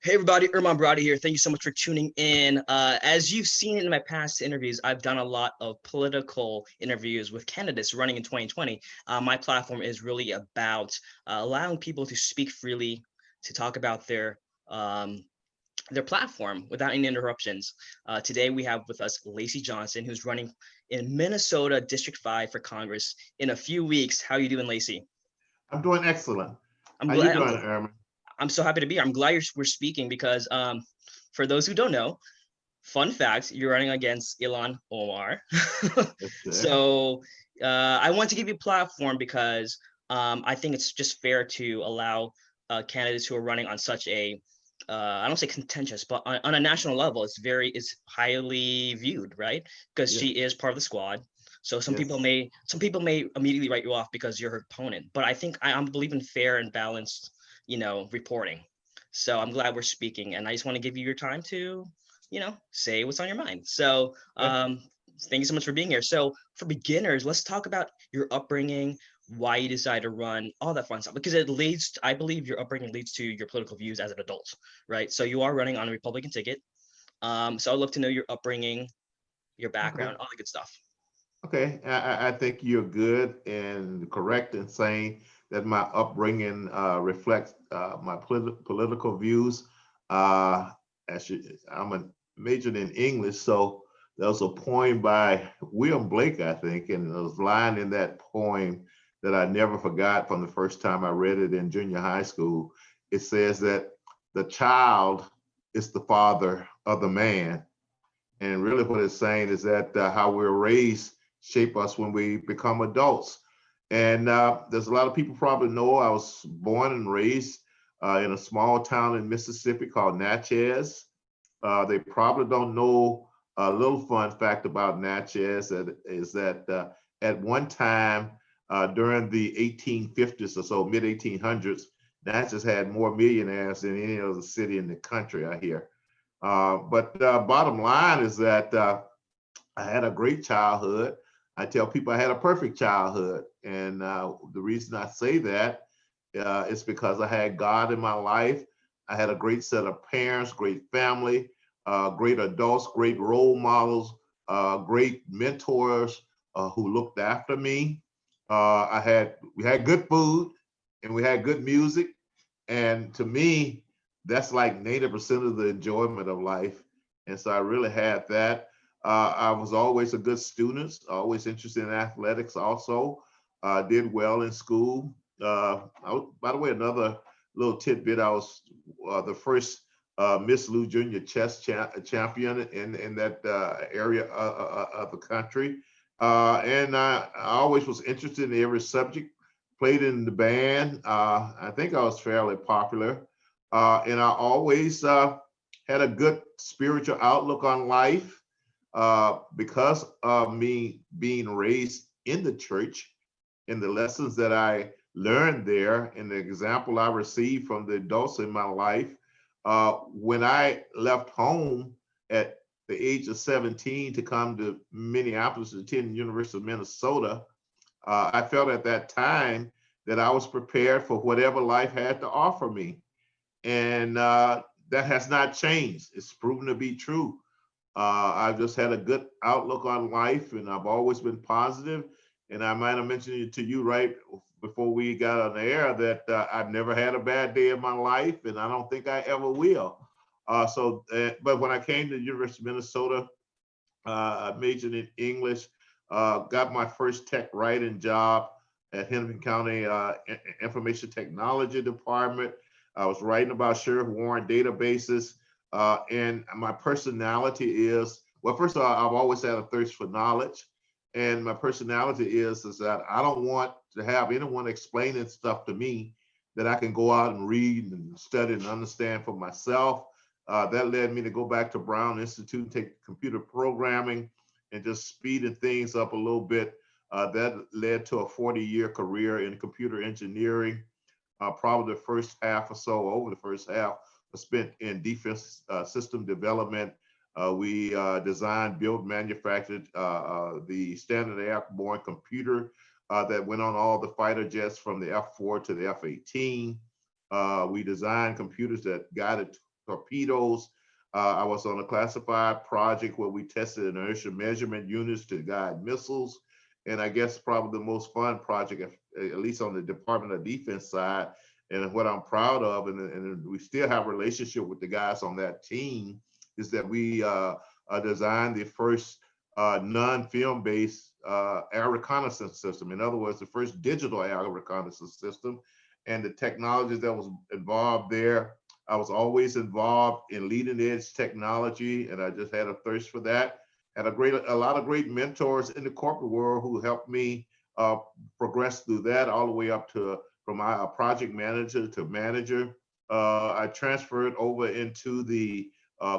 Hey everybody, Irman Brady here. Thank you so much for tuning in. As you've seen in my past interviews, I've done a lot of political interviews with candidates running in 2020. My platform is really about allowing people to speak freely, to talk about um, their platform without any interruptions. Today we have with us Lacy Johnson, who's running in Minnesota District 5 for Congress in a few weeks. How are you doing, Lacy? I'm doing excellent. I'm How you glad. doing, Erman? I'm so happy to be here. I'm glad we're speaking because for those who don't know, fun fact, you're running against Ilhan Omar. Yes, sir. So I want to give you a platform because I think it's just fair to allow candidates who are running on such a I don't say contentious, but on a national level, it's highly viewed, right? Because Yeah, she is part of the squad. So yes. some people may immediately write you off because you're her opponent. But I think I'm believe in fair and balanced, reporting. So I'm glad we're speaking, and I just want to give you your time to say what's on your mind. So Okay. thank you so much for being here. So for beginners, let's talk about your upbringing, why you decided to run, all that fun stuff, because I believe your upbringing leads to your political views as an adult, right? So you are running on a Republican ticket. So I'd love to know your upbringing, your Okay. background, all the good stuff. Okay. I think you're good and correct in saying that my upbringing reflects my political views. Uh, I'm a majored in English, so there was a poem by William Blake, I think, and there was a line in that poem that I never forgot from the first time I read it in junior high school. It says that the child is the father of the man. And really, what it's saying is that how we're raised shape us when we become adults. And there's a lot of people probably know I was born and raised in a small town in Mississippi called Natchez. They probably don't know a little fun fact about Natchez is that at one time during the 1850s or so, mid 1800s, Natchez had more millionaires than any other city in the country, I hear. But bottom line is that I had a great childhood. I tell people I had a perfect childhood. And the reason I say that is because I had God in my life. I had a great set of parents, great family, great adults, great role models, great mentors who looked after me. We had good food and we had good music. And to me, that's like 90% of the enjoyment of life. And so I really had that. I was always a good student, always interested in athletics also, did well in school. By the way, another little tidbit, I was the first Miss Lou Junior champion in that area of the country. And I always was interested in every subject, played in the band. I think I was fairly popular. And I always had a good spiritual outlook on life because of me being raised in the church and the lessons that I learned there and the example I received from the adults in my life. When I left home at the age of 17 to come to Minneapolis to attend the University of Minnesota, I felt at that time that I was prepared for whatever life had to offer me. And that has not changed. It's proven to be true. I've just had a good outlook on life and I've always been positive. And I might have mentioned it to you right before we got on the air that I've never had a bad day in my life and I don't think I ever will. But when I came to the University of Minnesota, I majored in English, got my first tech writing job at Hennepin County Information Technology Department. I was writing about Sheriff Warren databases. And my personality is, well, first of all, I've always had a thirst for knowledge. And my personality is that I don't want to have anyone explaining stuff to me that I can go out and read and study and understand for myself. That led me to go back to Brown Institute and take computer programming and just speeding things up a little bit. That led to a 40-year career in computer engineering. Probably the first half or so, over the first half, was spent in defense system development. We designed, built, manufactured the standard airborne computer that went on all the fighter jets from the F-4 to the F-18. We designed computers that guided torpedoes. I was on a classified project where we tested inertial measurement units to guide missiles. And I guess probably the most fun project, at least on the Department of Defense side, and what I'm proud of, and we still have a relationship with the guys on that team, is that we designed the first non-film based air reconnaissance system. In other words, the first digital air reconnaissance system. And the technologies that was involved there, I was always involved in leading edge technology, and I just had a thirst for that. Had a lot of great mentors in the corporate world who helped me progress through that, all the way up to from my project manager to manager. I transferred over into the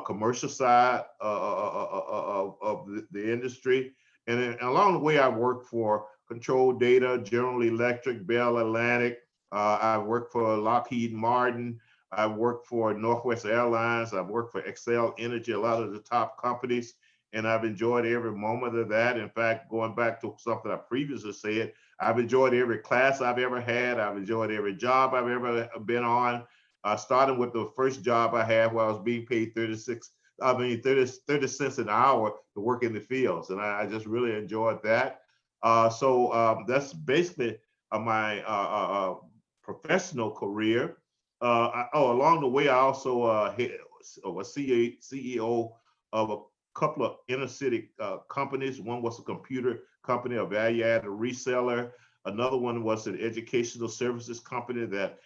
commercial side of the industry. And along the way, I worked for Control Data, General Electric, Bell Atlantic. I worked for Lockheed Martin. I worked for Northwest Airlines. I've worked for Excel Energy, a lot of the top companies, and I've enjoyed every moment of that. In fact, going back to something I previously said, I've enjoyed every class I've ever had. I've enjoyed every job I've ever been on. Starting with the first job I had where I was being paid 30 cents an hour to work in the fields. And I just really enjoyed that. So that's basically my professional career. Along the way, I also was CEO of a couple of inner city companies. One was a computer company, a value-added reseller. Another one was an educational services company that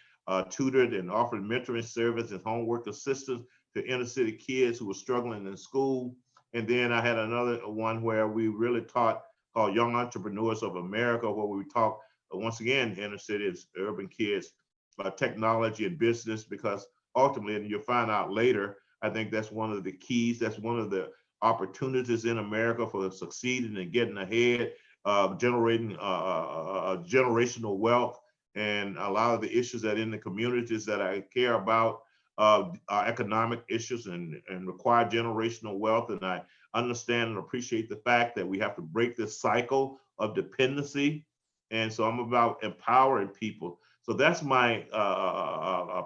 tutored and offered mentoring service and homework assistance to inner city kids who were struggling in school. And then I had another one where we really taught, called Young Entrepreneurs of America, where we taught, once again, inner cities, urban kids, technology and business, because ultimately, and you'll find out later, I think that's one of the keys, that's one of the opportunities in America for succeeding and getting ahead, generating generational wealth. And a lot of the issues that in the communities that I care about are economic issues and require generational wealth. And I understand and appreciate the fact that we have to break this cycle of dependency. And so I'm about empowering people. So that's my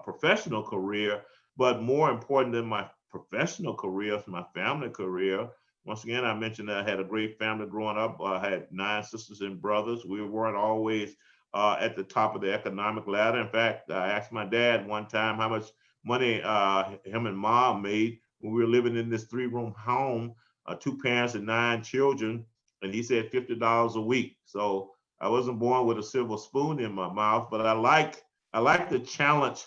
professional career. But more important than my professional career is my family career. Once again, I mentioned that I had a great family growing up. I had 9 sisters and brothers. We weren't always at the top of the economic ladder. In fact, I asked my dad one time how much money him and mom made when we were living in this 3-room home, 2 parents and 9 children. And he said $50 a week. So I wasn't born with a silver spoon in my mouth, but I like the challenge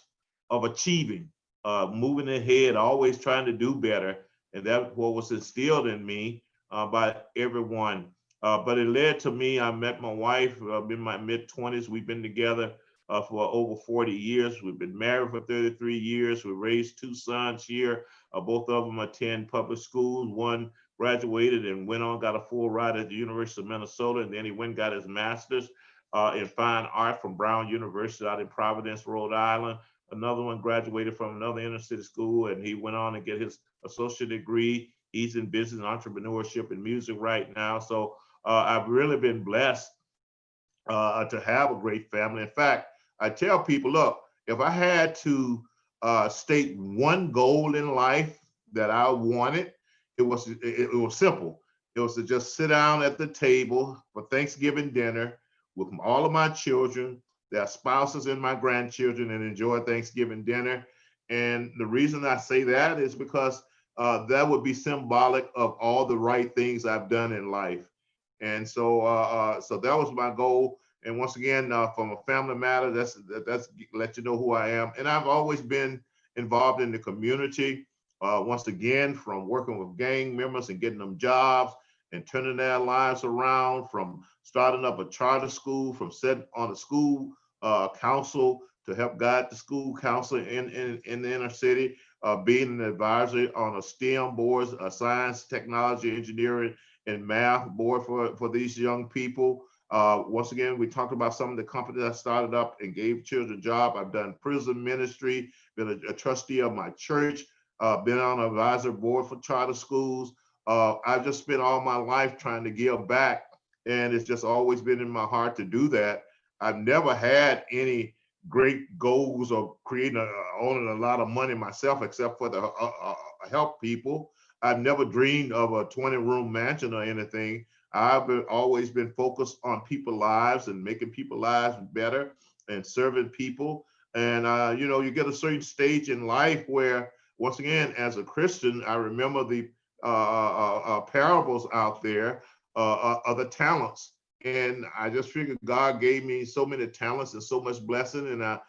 of achieving, moving ahead, always trying to do better. And that's what was instilled in me by everyone. But it led to me, I met my wife in my mid-20s. We've been together for over 40 years. We've been married for 33 years. We raised 2 sons here. Both of them attend public schools. One graduated and went on, got a full ride at the University of Minnesota, and then he went and got his master's in fine art from Brown University out in Providence, Rhode Island. Another one graduated from another inner city school, and he went on and get his associate degree. He's in business, entrepreneurship, and music right now. So I've really been blessed to have a great family. In fact, I tell people, look, if I had to state one goal in life that I wanted, it was simple. It was to just sit down at the table for Thanksgiving dinner with all of my children, their spouses, and my grandchildren, and enjoy Thanksgiving dinner. And the reason I say that is because that would be symbolic of all the right things I've done in life. And so, so that was my goal. And once again, from a family matter, that's let you know who I am. And I've always been involved in the community. Once again, from working with gang members and getting them jobs and turning their lives around, from starting up a charter school, from sitting on a school council to help guide the school council in the inner city, being an advisor on a STEM board, a science, technology, engineering, and math board for these young people. Once again, we talked about some of the companies I started up and gave children a job. I've done prison ministry, been a trustee of my church, been on an advisor board for charter schools. I've just spent all my life trying to give back, and it's just always been in my heart to do that. I've never had any great goals of creating owning a lot of money myself, except for the help people. I've never dreamed of a 20-room mansion or anything. Always been focused on people's lives and making people's lives better and serving people. And you get a certain stage in life where, once again, as a Christian, I remember the parables out there of the talents. And I just figured God gave me so many talents and so much blessing. And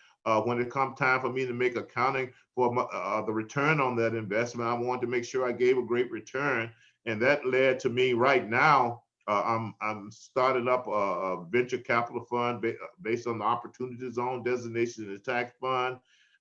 when it come time for me to make accounting for the return on that investment, I wanted to make sure I gave a great return. And that led to me right now. I'm starting up a venture capital fund based on the Opportunity Zone designation in the tax fund.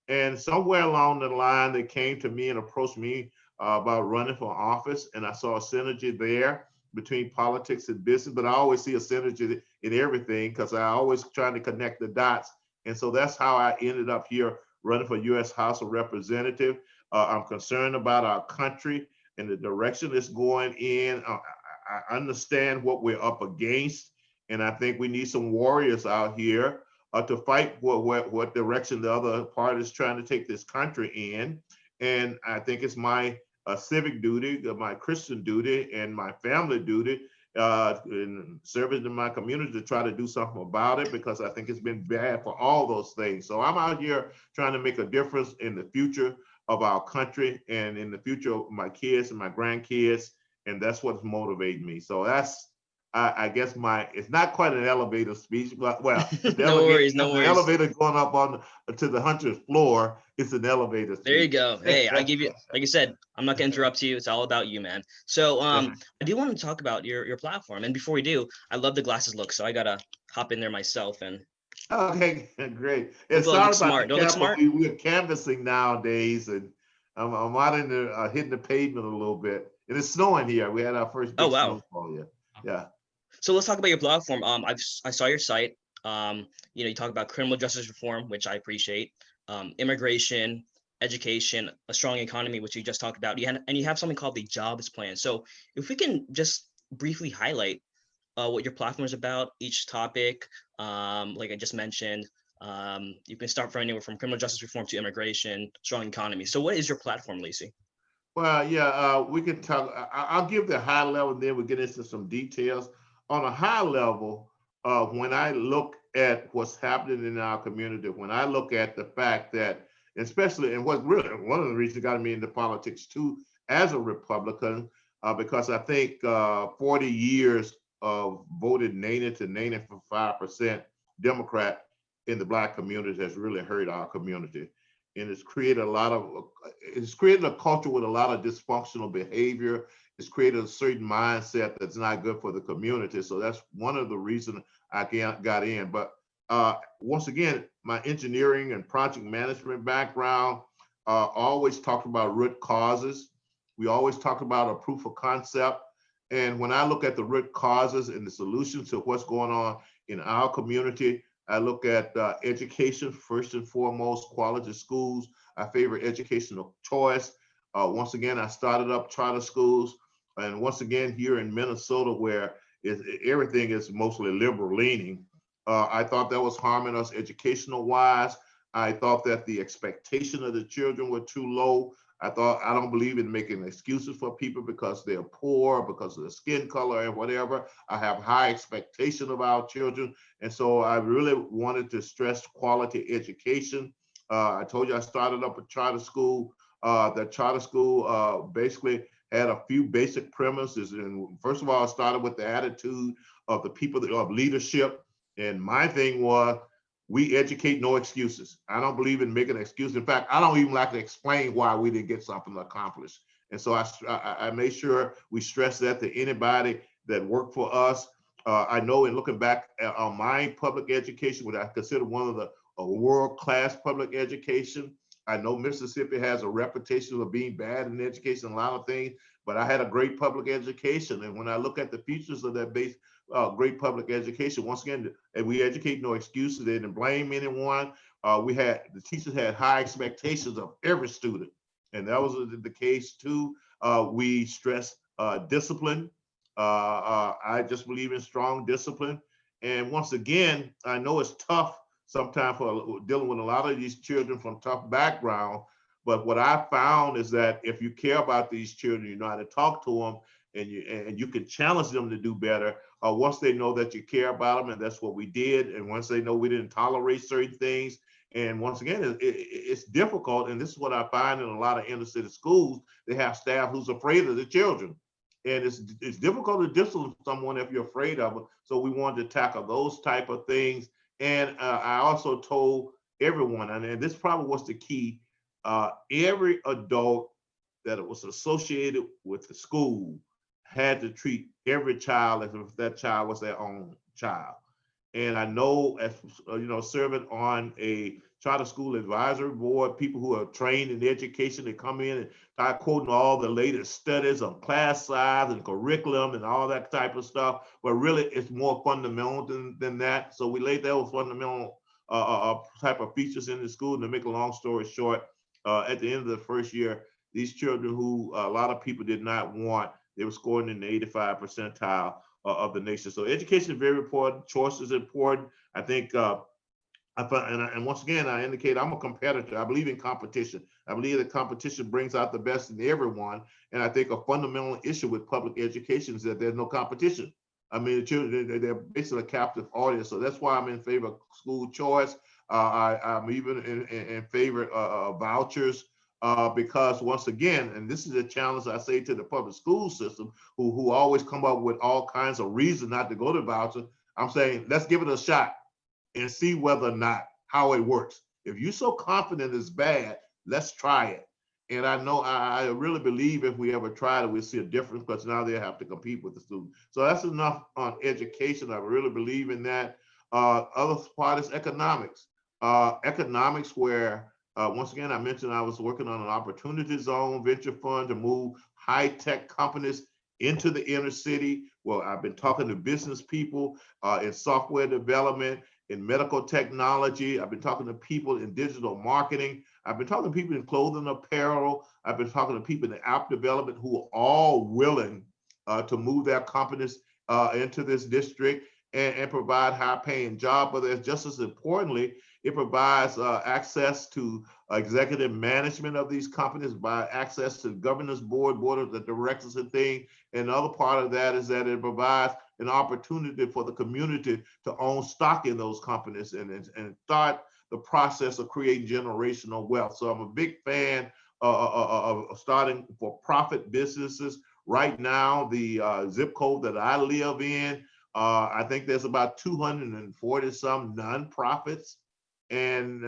And somewhere along the line, they came to me and approached me about running for office. And I saw a synergy there between politics and business, but I always see a synergy in everything because I always trying to connect the dots. And so that's how I ended up here running for U.S. House of Representative. I'm concerned about our country and the direction it's going in. I understand what we're up against, and I think we need some warriors out here to fight what direction the other party is trying to take this country in. And I think it's my civic duty, my Christian duty, and my family duty in serving in my community to try to do something about it, because I think it's been bad for all those things. So I'm out here trying to make a difference in the future of our country and in the future of my kids and my grandkids. And that's what's motivating me. So that's, I guess it's not quite an elevator speech, but well, No worries, no the worries. elevator going up to the 100th floor. It's an elevator speech. There you go. Hey, I give you, like you said, I'm not gonna interrupt you. It's all about you, man. So I do want to talk about your platform. And before we do, I love the glasses look, so I gotta hop in there myself and Okay, great. And hopefully I look sorry about the smart. Do I look camera. smart? We're canvassing nowadays, and I'm out in the hitting the pavement a little bit. And it's snowing here. We had our first Oh big wow. snowfall here. Yeah. So let's talk about your platform. I saw your site. You talk about criminal justice reform, which I appreciate, immigration, education, a strong economy, which you just talked about. And you have something called the jobs plan. So if we can just briefly highlight what your platform is about, each topic, like I just mentioned, you can start from anywhere from criminal justice reform to immigration, strong economy. So what is your platform, Lacy? Well, yeah, we can talk. I'll give the high level, and then we'll get into some details. On a high level, when I look at what's happening in our community, when I look at the fact that, especially, and what really one of the reasons got me into politics too, as a Republican, because I think 40 years of voted native to 95% Democrat in the Black community has really hurt our community, and it's created a culture with a lot of dysfunctional behavior. It's created a certain mindset that's not good for the community. So that's one of the reasons I got in. But once again, my engineering and project management background always talked about root causes. We always talked about a proof of concept. And when I look at the root causes and the solutions to what's going on in our community, I look at education first and foremost, quality schools. I favor educational choice. Once again, I started up charter schools. And once again, here in Minnesota, where everything is mostly liberal leaning, I thought that was harming us educational wise. I thought that the expectation of the children were too low. I don't believe in making excuses for people because they're poor, because of their skin color and whatever. I have high expectation of our children. And so I really wanted to stress quality education. I told you I started up a charter school. The charter school basically had a few basic premises. And first of all, I started with the attitude of the people of leadership. And my thing was, we educate, no excuses. I don't believe in making excuses. In fact, I don't even like to explain why we didn't get something accomplished. And so I made sure we stress that to anybody that worked for us. I know in looking back on my public education, what I consider one of the world-class public education, I know Mississippi has a reputation of being bad in education, a lot of things, but I had a great public education. And when I look at the features of that base, great public education, once again, and we educate, no excuses. They didn't blame anyone. The teachers had high expectations of every student, and that was the case too. We stress discipline. I just believe in strong discipline. And once again, I know it's tough sometimes for dealing with a lot of these children from tough background. But what I found is that if you care about these children, you know how to talk to them, and you can challenge them to do better. Once they know that you care about them, and that's what we did, and once they know we didn't tolerate certain things, and once again, it's difficult, and this is what I find in a lot of inner city schools. They have staff who's afraid of the children, and it's difficult to discipline someone if you're afraid of them. So we wanted to tackle those type of things, and I also told everyone, and this probably was the key. Every adult that was associated with the school had to treat every child as if that child was their own child. And I know, as serving on a charter school advisory board, people who are trained in education, they come in and start quoting all the latest studies on class size and curriculum and all that type of stuff. But really, it's more fundamental than that. So we laid those fundamental type of features in the school. And to make a long story short, at the end of the first year, these children who a lot of people did not want, they were scoring in the 85 percentile of the nation. So education is very important. Choice is important. I think, and once again, I indicate I'm a competitor. I believe in competition. I believe that competition brings out the best in everyone. And I think a fundamental issue with public education is that there's no competition. I mean, the children, they're basically a captive audience. So that's why I'm in favor of school choice. I'm even in favor of vouchers. Because once again, and this is a challenge I say to the public school system, who always come up with all kinds of reasons not to go to voucher. I'm saying, let's give it a shot and see whether or not how it works. If you're so confident it's bad, let's try it. And I know I really believe if we ever try it, we'll see a difference, because now they have to compete with the students. So that's enough on education. I really believe in that. Other part is economics. Economics where once again, I mentioned I was working on an opportunity zone venture fund to move high-tech companies into the inner city. Well, I've been talking to business people in software development, in medical technology. I've been talking to people in digital marketing. I've been talking to people in clothing apparel. I've been talking to people in app development who are all willing to move their companies into this district and provide high-paying jobs. But there's just as importantly, it provides access to executive management of these companies, by access to the governance board of the directors and things. And the other part of that is that it provides an opportunity for the community to own stock in those companies and start the process of creating generational wealth. So I'm a big fan of starting for-profit businesses. Right now, the zip code that I live in, I think there's about 240 some nonprofits. And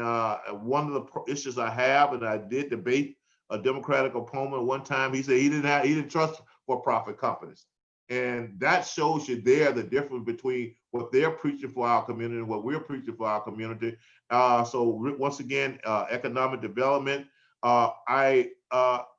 one of the issues I have, and I did debate a Democratic opponent one time, he said he didn't trust for-profit companies. And that shows you there the difference between what they're preaching for our community and what we're preaching for our community. So once again, economic development. I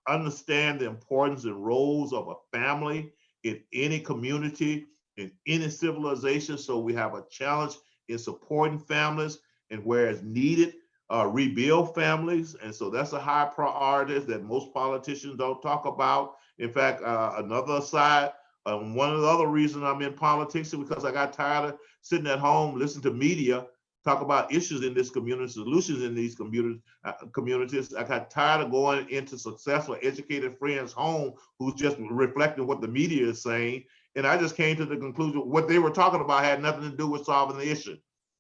understand the importance and roles of a family in any community, in any civilization. So we have a challenge in supporting families, and where it's needed, rebuild families. And so that's a high priority that most politicians don't talk about. In fact, another side, one of the other reasons I'm in politics is because I got tired of sitting at home, listening to media talk about issues in this community, solutions in these communities. I got tired of going into successful, educated friends' home who's just reflecting what the media is saying. And I just came to the conclusion what they were talking about had nothing to do with solving the issue.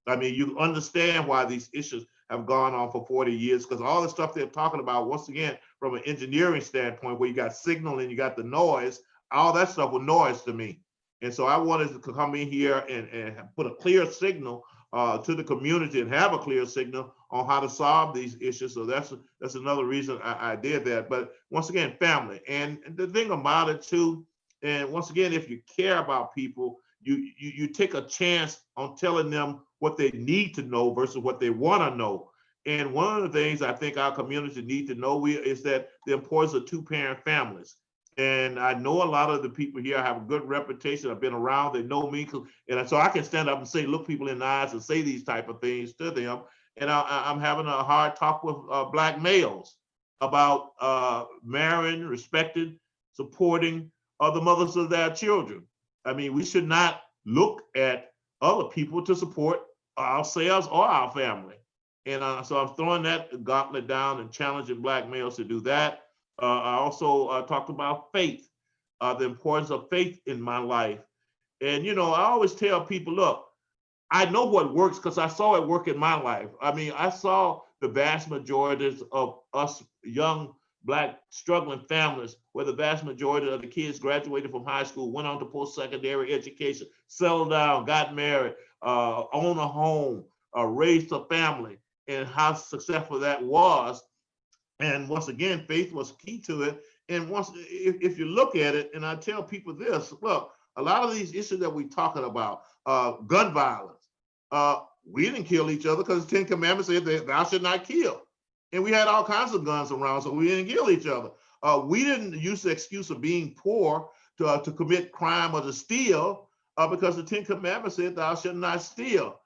I mean, you understand why these issues have gone on for 40 years, because all the stuff they're talking about, once again, from an engineering standpoint, where you got signal and you got the noise, all that stuff was noise to me. And so I wanted to come in here and put a clear signal to the community and have a clear signal on how to solve these issues. So that's another reason I did that. But once again, family. And the thing about it too, and once again, if you care about people, you take a chance on telling them what they need to know versus what they want to know. And one of the things I think our community need to know is that the importance of two-parent families. And I know a lot of the people here have a good reputation. I've been around, they know me. And so I can stand up and say, look people in the eyes and say these type of things to them. And I'm having a hard talk with Black males about marrying, respecting, supporting the mothers of their children. I mean, we should not look at other people to support ourselves or our family. And so I'm throwing that gauntlet down and challenging Black males to do that. I also talked about faith, the importance of faith in my life. And, I always tell people, look, I know what works because I saw it work in my life. I mean, I saw the vast majority of us young Black struggling families where the vast majority of the kids graduated from high school, went on to post-secondary education, settled down, got married, owned a home, raised a family, and how successful that was. And once again, faith was key to it. And if you look at it, and I tell people this, look, a lot of these issues that we're talking about, gun violence, we didn't kill each other because the Ten Commandments said that thou should not kill. And we had all kinds of guns around, so we didn't kill each other. We didn't use the excuse of being poor to commit crime or to steal because the Ten Commandments said thou should not steal.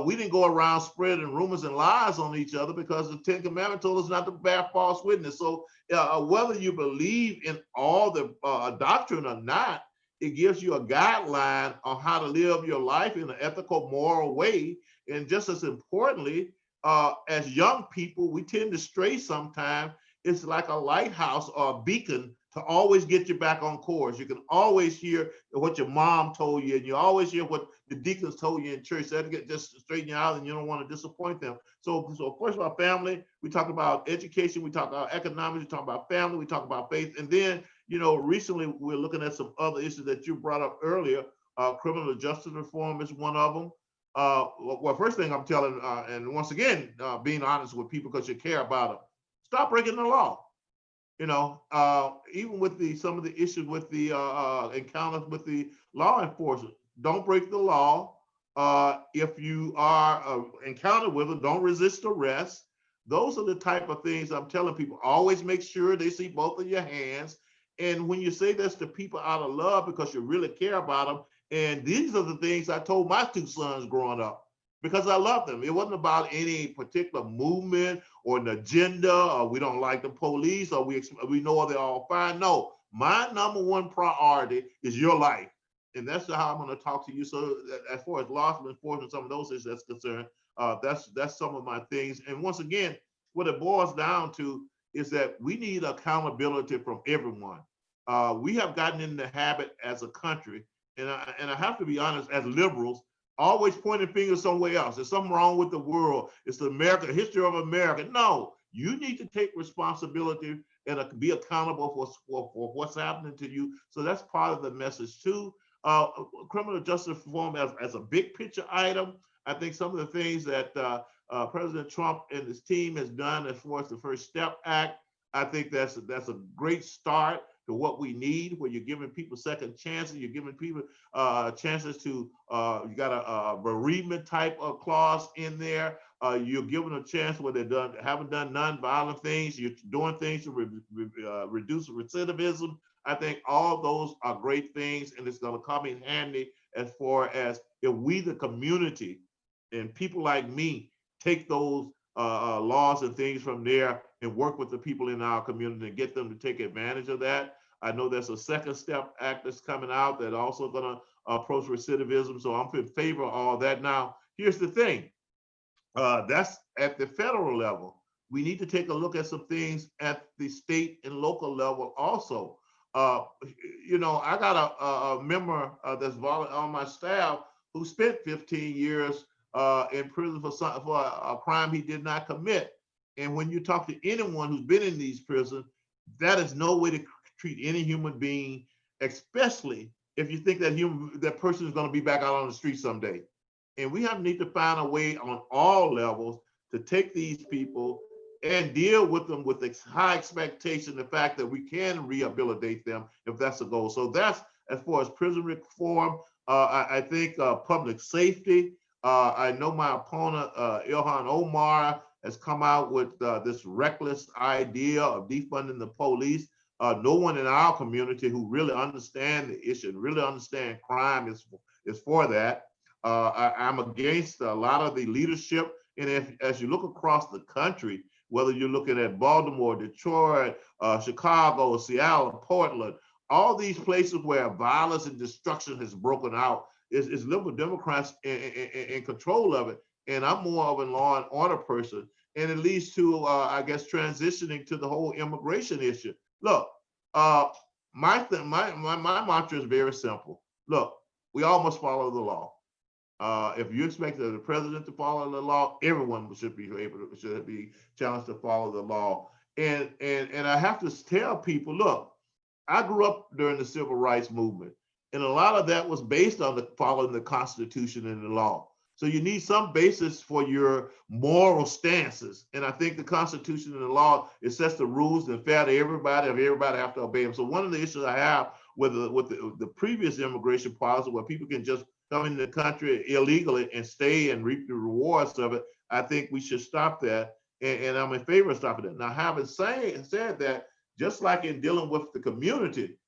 We didn't go around spreading rumors and lies on each other because the Ten Commandments told us not to bear false witness. So whether you believe in all the doctrine or not, it gives you a guideline on how to live your life in an ethical, moral way. And just as importantly, as young people, we tend to stray sometimes. It's like a lighthouse or a beacon to always get you back on course. You can always hear what your mom told you, and you always hear what the deacons told you in church. That'll just straighten you out, and you don't want to disappoint them. So first of all, family, we talk about education, we talk about economics, we talk about family, we talk about faith, and then recently we're looking at some other issues that you brought up earlier. Criminal justice reform is one of them. Well, first thing I'm telling, and once again, being honest with people because you care about them, stop breaking the law. Even with some of the issues with the encounters with the law enforcement, don't break the law. If you are encountered with it, don't resist arrest. Those are the type of things I'm telling people. Always make sure they see both of your hands. And when you say this to people out of love because you really care about them, and these are the things I told my two sons growing up because I love them. It wasn't about any particular movement or an agenda, or we don't like the police, or we know they're all fine. No, my number one priority is your life. And that's how I'm going to talk to you. So as far as law enforcement, some of those issues that's concerned, that's some of my things. And once again, what it boils down to is that we need accountability from everyone. We have gotten in the habit as a country, and I have to be honest, as liberals, always pointing fingers somewhere else. There's something wrong with the world. It's the history of America. No, you need to take responsibility and be accountable for what's happening to you. So that's part of the message too. Criminal justice reform as a big picture item. I think some of the things that President Trump and his team has done as far as the First Step Act, I think that's a great start to what we need, where you're giving people second chances, you're giving people chances to, you got a bereavement type of clause in there. You're giving a chance where they haven't done non-violent things. You're doing things to reduce recidivism. I think all those are great things, and it's going to come in handy as far as if we, the community, and people like me, take those laws and things from there and work with the people in our community and get them to take advantage of that. I know there's a Second Step Act that's coming out that also going to approach recidivism. So I'm in favor of all that. Now, here's the thing. That's at the federal level. We need to take a look at some things at the state and local level also. I got a member that's on my staff who spent 15 years in prison for a crime he did not commit. And when you talk to anyone who's been in these prisons, that is no way to treat any human being, especially if you think that person is going to be back out on the street someday. And we need to find a way on all levels to take these people and deal with them with high expectation, the fact that we can rehabilitate them if that's the goal. So that's as far as prison reform. I think public safety. I know my opponent, Ilhan Omar, has come out with this reckless idea of defunding the police. No one in our community who really understand the issue and really understand crime is for that. I'm against a lot of the leadership. And as you look across the country, whether you're looking at Baltimore, Detroit, Chicago, Seattle, Portland, all these places where violence and destruction has broken out, is liberal Democrats in control of it. and I'm more of a law and order person. And it leads to, I guess, transitioning to the whole immigration issue. Look, my mantra is very simple. Look, we all must follow the law. If you expect the president to follow the law, everyone should be challenged to follow the law. And I have to tell people, look, I grew up during the civil rights movement, and a lot of that was based on following the Constitution and the law. So you need some basis for your moral stances. And I think the Constitution and the law, it sets the rules and fair to everybody, and everybody have to obey them. So one of the issues I have with the previous immigration policy, where people can just come into the country illegally and stay and reap the rewards of it, I think we should stop that. And I'm in favor of stopping that. Now, having said that, just like in dealing with the community,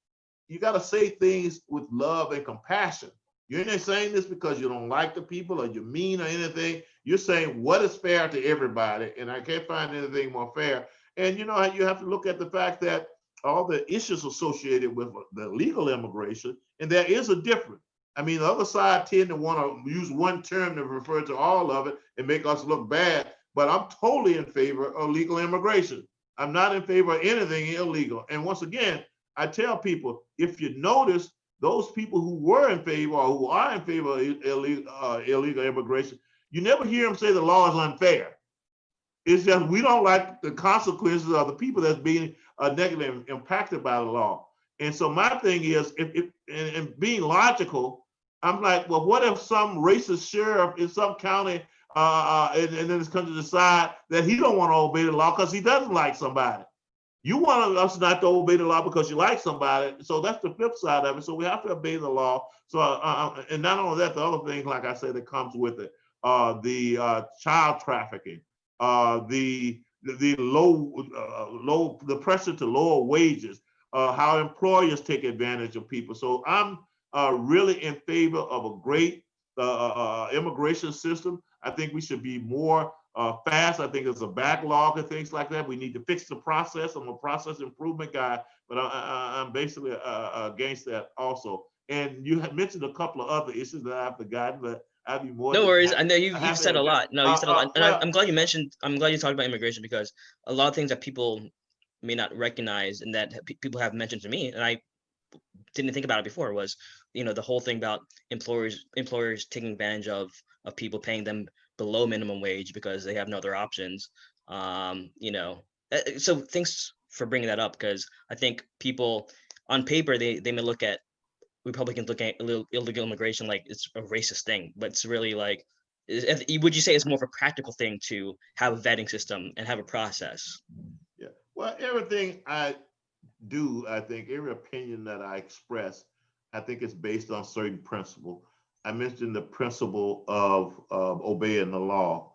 you got to say things with love and compassion. You're not saying this because you don't like the people or you're mean or anything. You're saying what is fair to everybody, and I can't find anything more fair. And you know, you have to look at the fact that all the issues associated with the legal immigration, and there is a difference. I mean, the other side tend to want to use one term to refer to all of it and make us look bad, but I'm totally in favor of legal immigration. I'm not in favor of anything illegal. And once again, I tell people, if you notice, those people who were in favor or who are in favor of illegal immigration, you never hear them say the law is unfair. It's just we don't like the consequences of the people that's being negatively impacted by the law. And so my thing is, and being logical, I'm like, well, what if some racist sheriff in some county in this country decide that he don't want to obey the law because he doesn't like somebody? You want us not to obey the law because you like somebody. So that's the flip side of it. So we have to obey the law. So, and not only that, the other things, like I said, that comes with it, the child trafficking, the the pressure to lower wages, how employers take advantage of people. So I'm really in favor of a great immigration system. I think we should be more fast. I think there's a backlog of things like that. We need to fix the process. I'm a process improvement guy, but I'm basically against that also. And you had mentioned a couple of other issues that I've forgotten, but I'd be more. No worries. I know you've said a lot. No, you said a lot. And well, I'm glad you mentioned, I'm glad you talked about immigration, because a lot of things that people may not recognize and that people have mentioned to me, and I didn't think about it before, was, you know, the whole thing about employers taking advantage of people, paying them below minimum wage because they have no other options. You know, so thanks for bringing that up, because I think people on paper, they may look at Republicans looking at illegal immigration like it's a racist thing, but it's really like, would you say it's more of a practical thing to have a vetting system and have a process? Yeah. Well, everything I do, I think every opinion that I express, I think it's based on certain principle. I mentioned the principle of obeying the law.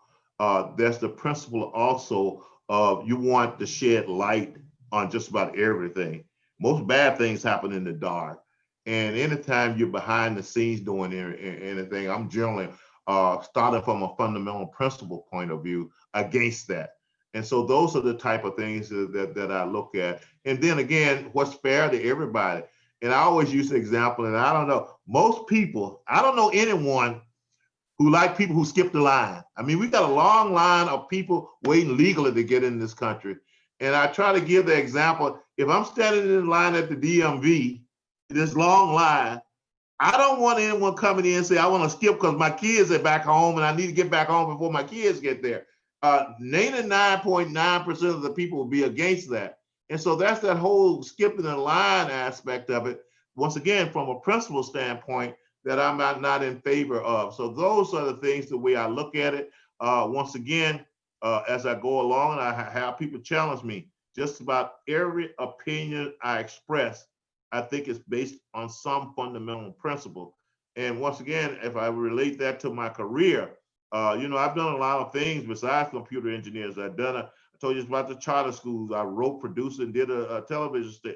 There's the principle also of you want to shed light on just about everything. Most bad things happen in the dark. And anytime you're behind the scenes doing anything, I'm generally starting from a fundamental principle point of view against that. And so those are the type of things that I look at. And then again, what's fair to everybody. And I always use the example, and I don't know, most people, I don't know anyone who like people who skip the line. I mean, we got a long line of people waiting legally to get in this country. And I try to give the example, if I'm standing in line at the DMV, this long line, I don't want anyone coming in and say, I want to skip because my kids are back home and I need to get back home before my kids get there. 99.9% of the people will be against that. And so that's that whole skipping the line aspect of it. Once again, from a principle standpoint, that I'm not in favor of. So those are the things, the way I look at it. Once again, as I go along and I have people challenge me, just about every opinion I express, I think it's based on some fundamental principle. And once again, if I relate that to my career, you know, I've done a lot of things besides computer engineers. I told you about the charter schools. I wrote, produced, and did a television,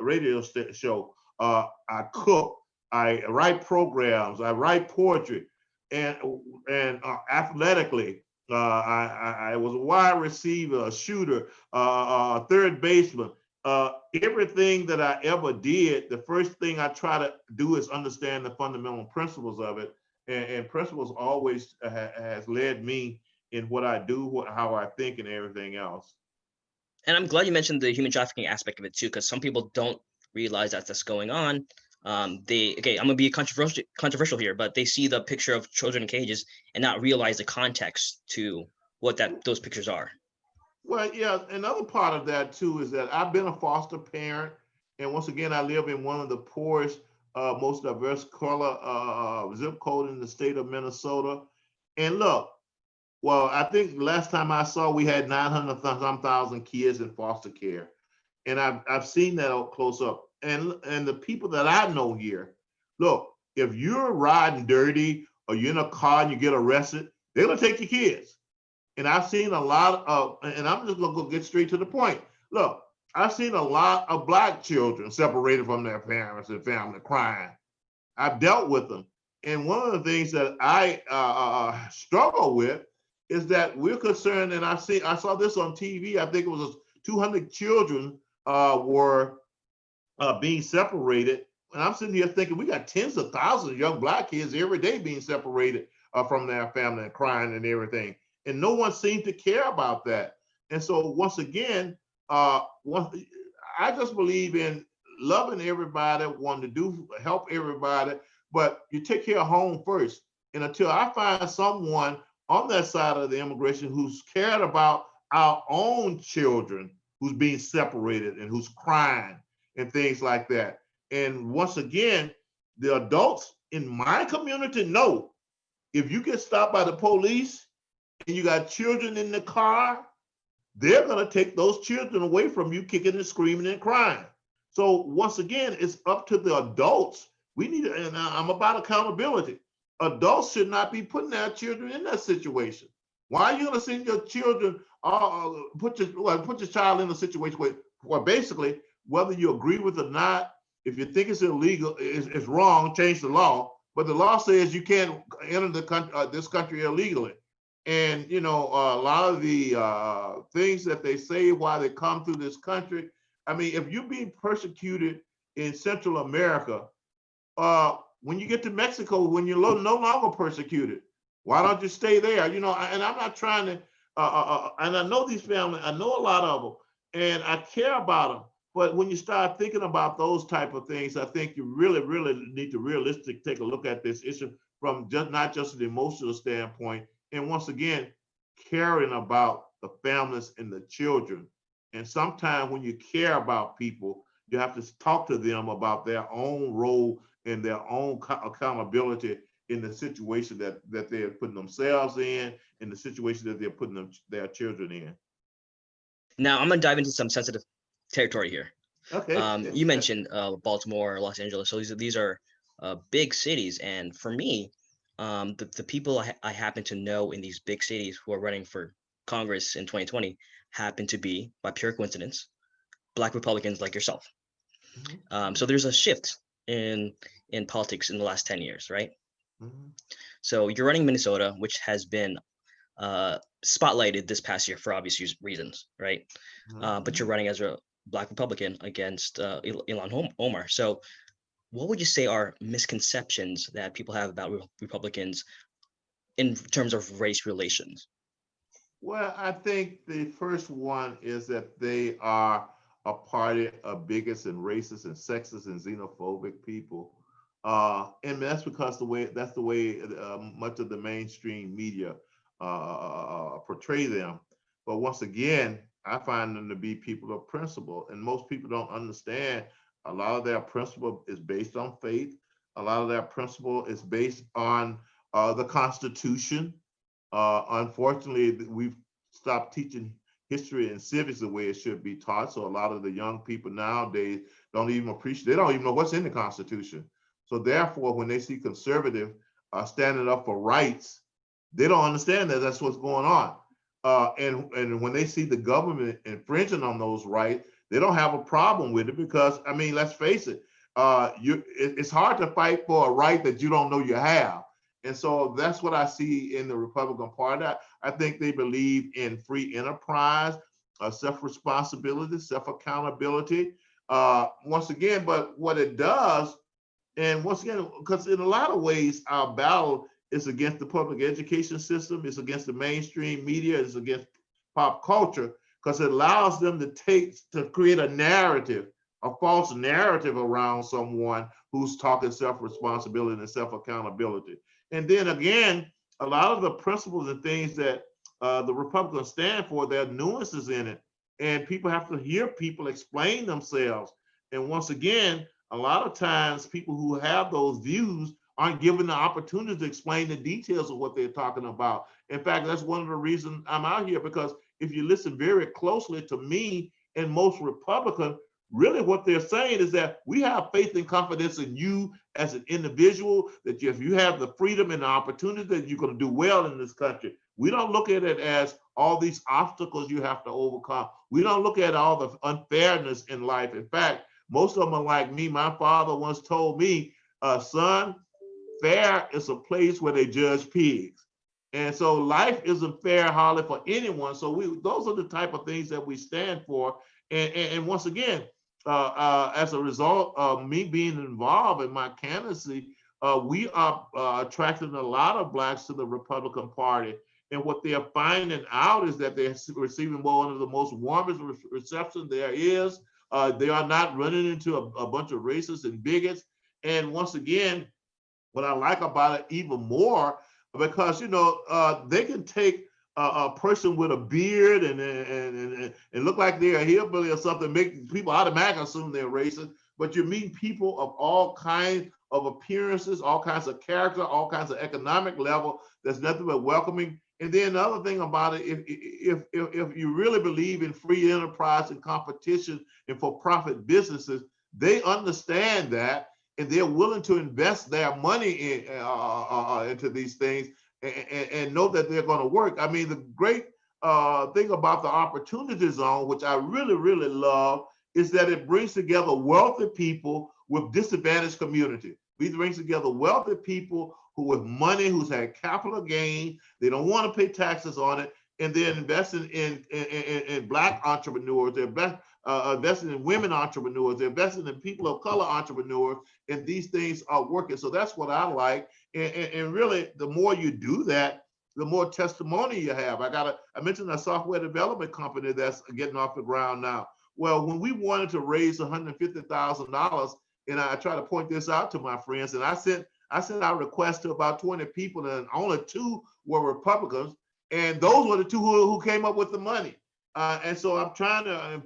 radio show. I cook. I write programs. I write poetry, and athletically, I was a wide receiver, a shooter, a third baseman. Everything that I ever did, the first thing I try to do is understand the fundamental principles of it. and principles always has led me in what I do, how I think, and everything else. And I'm glad you mentioned the human trafficking aspect of it too, because some people don't realize that that's going on. I'm gonna be controversial here, but they see the picture of children in cages and not realize the context to what that those pictures are. Well, yeah, another part of that too is that I've been a foster parent, and once again, I live in one of the poorest, most diverse color zip code in the state of Minnesota. And look, well, I think last time I saw, we had 900,000 kids in foster care, and I've seen that up close up. And the people that I know here, look, if you're riding dirty or you're in a car and you get arrested, they're gonna take your kids. And I've seen a lot of, and I'm just gonna go get straight to the point. Look, I've seen a lot of Black children separated from their parents and family crying. I've dealt with them. And one of the things that I struggle with is that we're concerned, and I saw this on TV. I think it was 200 children were being separated. And I'm sitting here thinking, we got tens of thousands of young Black kids every day being separated from their family and crying and everything. And no one seemed to care about that. And so once again, I just believe in loving everybody, wanting to help everybody, but you take care of home first. And until I find someone on that side of the immigration who's cared about our own children, who's being separated and who's crying and things like that. And once again, the adults in my community know, if you get stopped by the police and you got children in the car, they're going to take those children away from you, kicking and screaming and crying. So once again, it's up to the adults. We need, and I'm about accountability. Adults should not be putting their children in that situation. Why are you going to send your children, put your child in a situation where basically, whether you agree with it or not, if you think it's illegal, it's wrong, change the law. But the law says you can't enter this country illegally. And a lot of the things that they say while they come through this country. I mean, if you're being persecuted in Central America, when you get to Mexico, when you're no longer persecuted, why don't you stay there? And I'm not trying to. And I know these families. I know a lot of them, and I care about them. But when you start thinking about those type of things, I think you really, really need to realistically take a look at this issue from not just an emotional standpoint. And once again, caring about the families and the children. And sometimes when you care about people, you have to talk to them about their own role and their own accountability in the situation that they're putting themselves in the situation that they're putting their children in. Now, I'm going to dive into some sensitive territory here. Okay. You mentioned Baltimore, Los Angeles. So these are big cities. And for me, the people I happen to know in these big cities who are running for Congress in 2020 happen to be, by pure coincidence, Black Republicans like yourself. Mm-hmm. So there's a shift in politics in the last 10 years, right? Mm-hmm. So you're running Minnesota, which has been spotlighted this past year for obvious reasons, right? Mm-hmm. But you're running as a Black Republican against Ilhan Omar. So what would you say are misconceptions that people have about Republicans in terms of race relations? Well, I think the first one is that they are a party of bigots and racist and sexist and xenophobic people. And that's because that's the way much of the mainstream media portray them. But once again, I find them to be people of principle, and most people don't understand. A lot of their principle is based on faith. A lot of their principle is based on the Constitution. Unfortunately, we've stopped teaching history and civics the way it should be taught. So a lot of the young people nowadays don't even appreciate, they don't even know what's in the Constitution. So therefore, when they see conservative standing up for rights, they don't understand that that's what's going on. And when they see the government infringing on those rights, they don't have a problem with it because, I mean, let's face it, it's hard to fight for a right that you don't know you have. And so that's what I see in the Republican Party. I think they believe in free enterprise, self-responsibility, self-accountability. Once again, but what it does, and once again, because in a lot of ways, our battle it's against the public education system, it's against the mainstream media, it's against pop culture, because it allows them to create a narrative, a false narrative around someone who's talking self-responsibility and self-accountability. And then again, a lot of the principles and things that the Republicans stand for, there are nuances in it. And people have to hear people explain themselves. And once again, a lot of times people who have those views aren't given the opportunity to explain the details of what they're talking about. In fact, that's one of the reasons I'm out here, because if you listen very closely to me and most Republicans, really what they're saying is that we have faith and confidence in you as an individual, that if you have the freedom and the opportunity, that you're going to do well in this country. We don't look at it as all these obstacles you have to overcome. We don't look at all the unfairness in life. In fact, most of them are like me. My father once told me, son, fair is a place where they judge pigs. And so life isn't fair hardly for anyone. So those are the type of things that we stand for. And once again, as a result of me being involved in my candidacy, we are attracting a lot of Blacks to the Republican Party. And what they're finding out is that they're receiving one of the most warmest reception there is. They are not running into a bunch of racists and bigots. And once again, what I like about it even more, because they can take a person with a beard and look like they're a hillbilly or something, make people automatically assume they're racist. But you're meeting people of all kinds of appearances, all kinds of character, all kinds of economic level. There's nothing but welcoming. And then the other thing about it, if you really believe in free enterprise and competition and for-profit businesses, they understand that, and they're willing to invest their money into these things and know that they're going to work. I mean, the great thing about the Opportunity Zone, which I really, really love, is that it brings together wealthy people with disadvantaged community. It brings together wealthy people who with money, who's had capital gain, they don't want to pay taxes on it, and they're investing in Black entrepreneurs, they're investing in women entrepreneurs, they're investing in people of color entrepreneurs, and these things are working. So that's what I like. And really, the more you do that, the more testimony you have. I mentioned a software development company that's getting off the ground now. Well, when we wanted to raise $150,000, and I try to point this out to my friends, and I sent out requests to about 20 people, and only 2 were Republicans, and those were the 2 who came up with the money. And so I'm trying to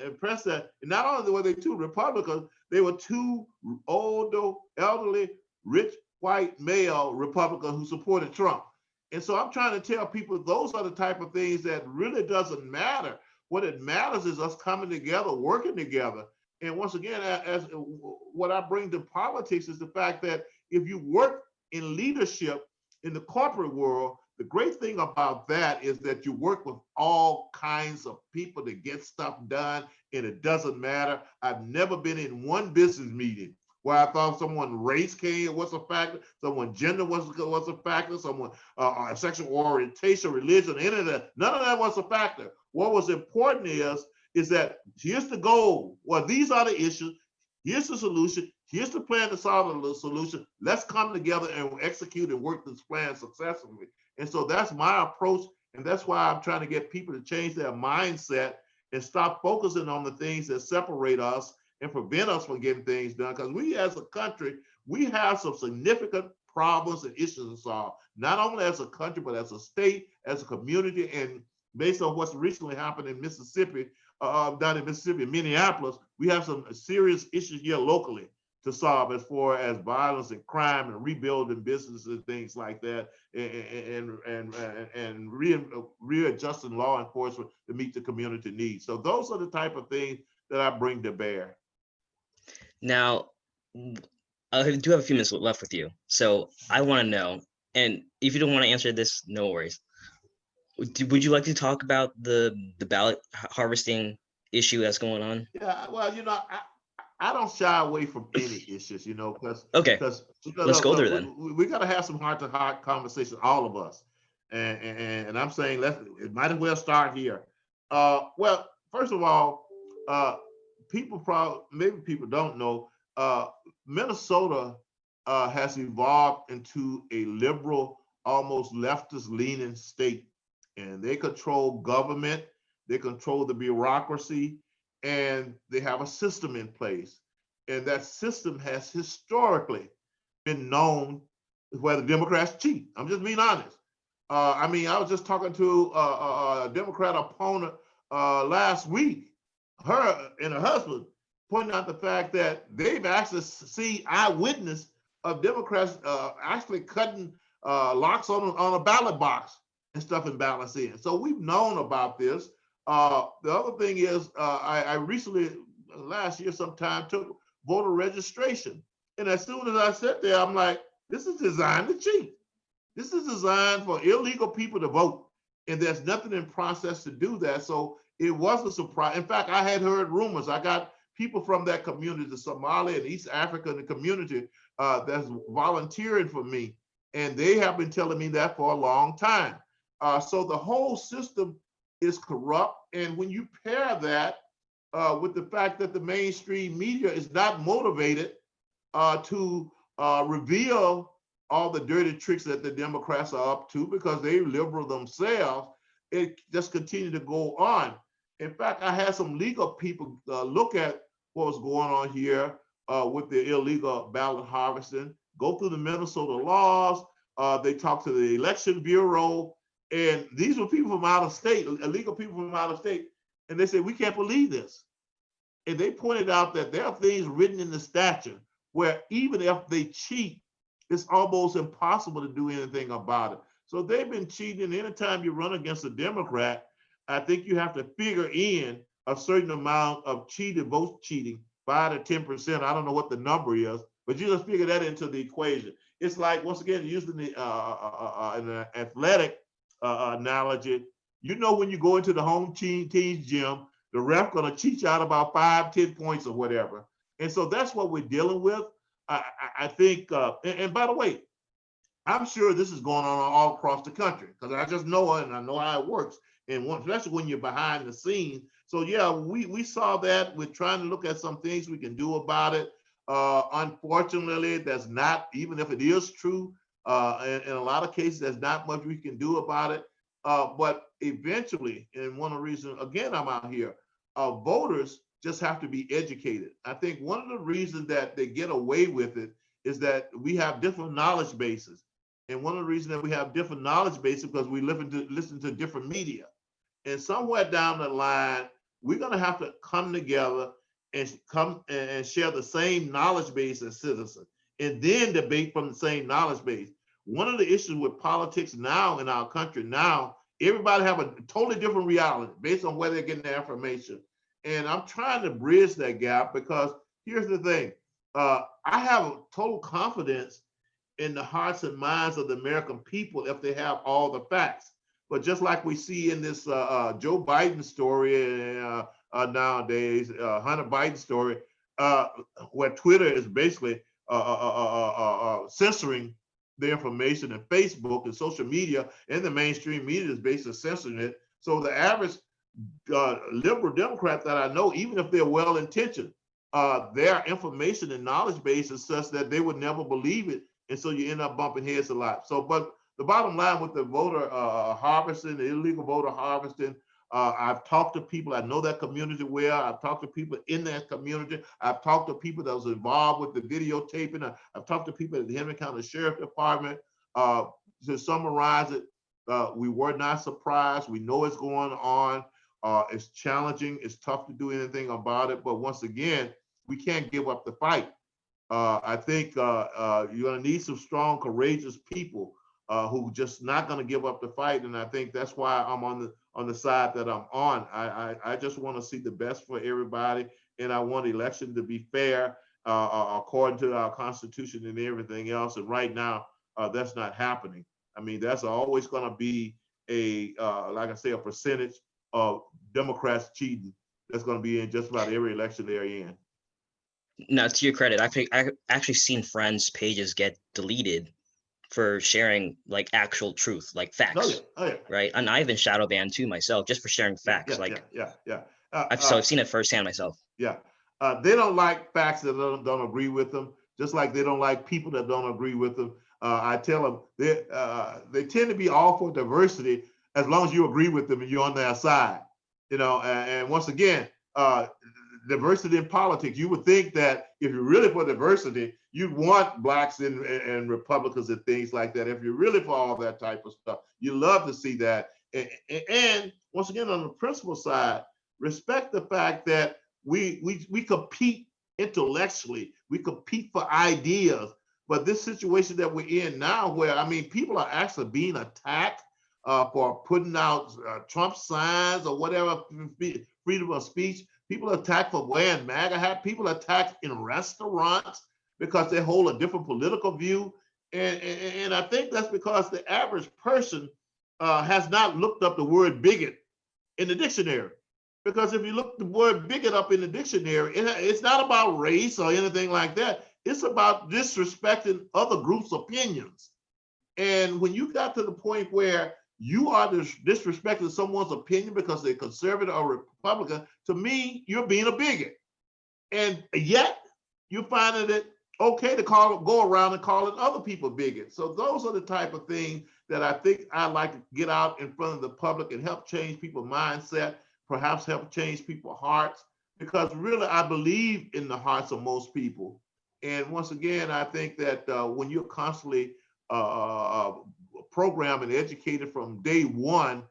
impress that. And not only were they 2 Republicans, they were 2 older, elderly, rich, white male Republicans who supported Trump. And so I'm trying to tell people those are the type of things that really doesn't matter. What it matters is us coming together, working together. And once again, as what I bring to politics is the fact that if you work in leadership in the corporate world, the great thing about that is that you work with all kinds of people to get stuff done, and it doesn't matter. I've never been in one business meeting where I thought someone race was a factor, someone gender was a factor, someone sexual orientation, religion, any of that. None of that was a factor. What was important is that here's the goal. Well, these are the issues. Here's the solution. Here's the plan to solve the solution. Let's come together and execute and work this plan successfully. And so that's my approach. And that's why I'm trying to get people to change their mindset and stop focusing on the things that separate us and prevent us from getting things done. Because we as a country, we have some significant problems and issues to solve, not only as a country, but as a state, as a community. And based on what's recently happened in Mississippi, down in Mississippi, Minneapolis, we have some serious issues here locally to solve as far as violence and crime and rebuilding businesses and things like that, and readjusting law enforcement to meet the community needs. So those are the type of things that I bring to bear. Now, I do have a few minutes left with you. So I want to know, and if you don't want to answer this, no worries. Would you like to talk about the ballot harvesting issue that's going on? Yeah, well, I don't shy away from any issues, because okay, let's go there then. We got to have some heart-to-heart conversation, all of us, and I'm saying it might as well start here. Well, first of all, maybe people don't know, Minnesota has evolved into a liberal, almost leftist leaning state. And they control government, they control the bureaucracy, and they have a system in place. And that system has historically been known where the Democrats cheat. I'm just being honest. I mean, I was just talking to a Democrat opponent last week, her and her husband, pointing out the fact that they've actually seen eyewitness of Democrats actually cutting locks on a ballot box and stuffing ballots in. So we've known about this. The other thing is, I recently, last year sometime, took voter registration. And as soon as I sat there, I'm like, this is designed to cheat. This is designed for illegal people to vote. And there's nothing in process to do that. So it was a surprise. In fact, I had heard rumors. I got people from that community, the Somali and East African community, that's volunteering for me. And they have been telling me that for a long time. So the whole system is corrupt. And when you pair that with the fact that the mainstream media is not motivated to reveal all the dirty tricks that the Democrats are up to, because they liberal themselves, it just continue to go on. In fact, I had some legal people look at what was going on here with the illegal ballot harvesting, go through the Minnesota laws. They talked to the election bureau, and these were people from out of state, illegal people from out of state, and they said, we can't believe this. And they pointed out that there are things written in the statute where even if they cheat, it's almost impossible to do anything about it. So they've been cheating. Anytime you run against a Democrat, I think you have to figure in a certain amount of cheated vote cheating, 5 to 10%. I don't know what the number is, but you just figure that into the equation. It's like, once again, using the an athletic analogy, you know, when you go into the home team's gym, the ref gonna cheat you out about 5, 10 points or whatever. And so that's what we're dealing with. I think, and by the way, I'm sure this is going on all across the country, because I just know it and I know how it works. And especially when you're behind the scenes. So yeah, we saw that. We're trying to look at some things we can do about it. Unfortunately, that's not, even if it is true, in a lot of cases, there's not much we can do about it. But eventually, and one of the reasons, again, I'm out here, voters just have to be educated. I think one of the reasons that they get away with it is that we have different knowledge bases. And one of the reasons that we have different knowledge bases because we listen to different media. And somewhere down the line, we're gonna have to come together and come and share the same knowledge base as citizens, and then debate from the same knowledge base. One of the issues with politics now in our country now, everybody have a totally different reality based on where they're getting their information. And I'm trying to bridge that gap, because here's the thing. I have a total confidence in the hearts and minds of the American people if they have all the facts. But just like we see in this Joe Biden story nowadays, Hunter Biden story, where Twitter is basically censoring the information, and Facebook and social media and the mainstream media is basically censoring it. So the average liberal Democrat that I know, even if they're well-intentioned, their information and knowledge base is such that they would never believe it. And so you end up bumping heads a lot. So, but the bottom line with the voter harvesting, the illegal voter harvesting, I've talked to people, I know that community well. I've talked to people in that community. I've talked to people that was involved with the videotaping. I've talked to people at the Henry County Sheriff Department. To summarize it, we were not surprised. We know it's going on. It's challenging. It's tough to do anything about it. But once again, we can't give up the fight. I think you're going to need some strong, courageous people who just not going to give up the fight. And I think that's why I'm on the side that I'm on. I just want to see the best for everybody, and I want election to be fair according to our Constitution and everything else. And right now, that's not happening. I mean, that's always going to be like I say, a percentage of Democrats cheating. That's going to be in just about every election they're in. Now, to your credit, I've actually seen friends' pages get deleted for sharing like actual truth, like facts. Oh, yeah. Right? And I've been shadow banned too myself, just for sharing facts. Yeah. I've seen it firsthand myself. Yeah. They don't like facts that don't agree with them. just like they don't like people that don't agree with them. I tell them they tend to be all for diversity as long as you agree with them and you're on their side. And once again, diversity in politics. You would think that if you're really for diversity, you'd want blacks and Republicans and things like that. If you're really for all that type of stuff, you love to see that. And once again, on the principle side, respect the fact that we compete intellectually, we compete for ideas. But this situation that we're in now, where people are actually being attacked for putting out Trump signs or whatever, freedom of speech. People are attacked for wearing MAGA hat. People are attacked in restaurants because they hold a different political view. And I think that's because the average person has not looked up the word bigot in the dictionary. Because if you look the word bigot up in the dictionary, it's not about race or anything like that. It's about disrespecting other groups' opinions. And when you got to the point where you are disrespecting someone's opinion because they're conservative or Republican, to me, you're being a bigot. And yet you're finding it okay to go around and calling other people bigots. So those are the type of things that I think I like to get out in front of the public and help change people's mindset, perhaps help change people's hearts, because really I believe in the hearts of most people. And once again, I think that when you're constantly programmed and educated from day one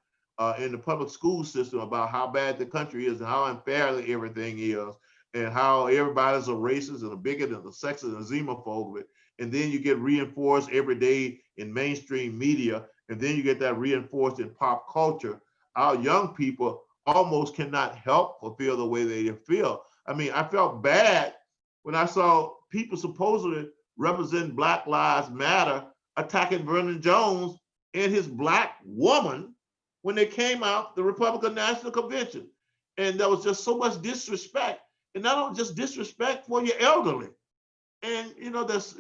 in the public school system about how bad the country is and how unfair everything is, and how everybody's a racist and a bigot and a sexist and a xenophobe, and then you get reinforced every day in mainstream media, and then you get that reinforced in pop culture, our young people almost cannot help or feel the way they feel. I felt bad when I saw people supposedly representing Black Lives Matter attacking Vernon Jones and his Black woman when they came out the Republican National Convention. And there was just so much disrespect. And not only just disrespect for your elderly. And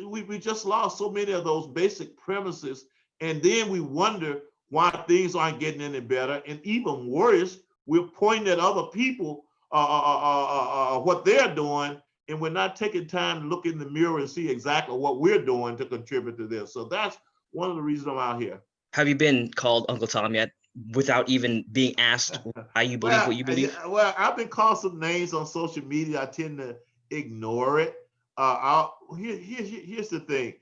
we just lost so many of those basic premises. And then we wonder why things aren't getting any better. And even worse, we're pointing at other people what they're doing, and we're not taking time to look in the mirror and see exactly what we're doing to contribute to this. So that's one of the reasons I'm out here. Have you been called Uncle Tom yet without even being asked why you believe what you believe? Well, I've been called some names on social media. I tend to ignore it. Here's the thing.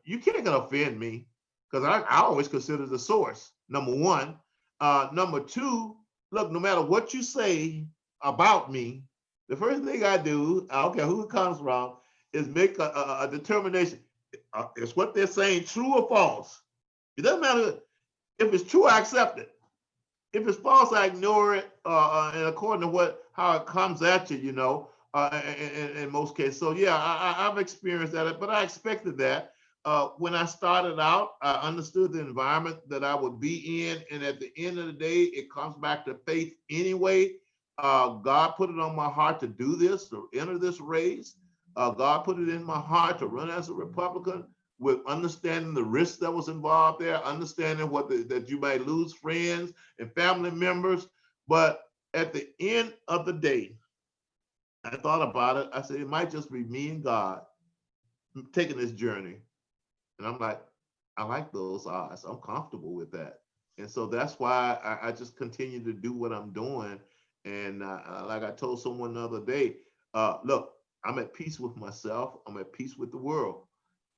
You can't offend me because I always consider the source, number one. Number two, look, no matter what you say about me, the first thing I do, I don't care who it comes from, is make a determination. Is what they're saying true or false? It doesn't matter if it's true, I accept it. If it's false, I ignore it, and according to how it comes at you, in most cases. So yeah, I've experienced that, but I expected that. When I started out, I understood the environment that I would be in, and at the end of the day, it comes back to faith anyway. God put it on my heart to do this, to enter this race. God put it in my heart to run as a Republican, with understanding the risk that was involved there, understanding that you might lose friends and family members. But at the end of the day, I thought about it. I said, it might just be me and God taking this journey. And I'm like, I like those odds. I'm comfortable with that. And so that's why I just continue to do what I'm doing. And like I told someone the other day, look, I'm at peace with myself. I'm at peace with the world.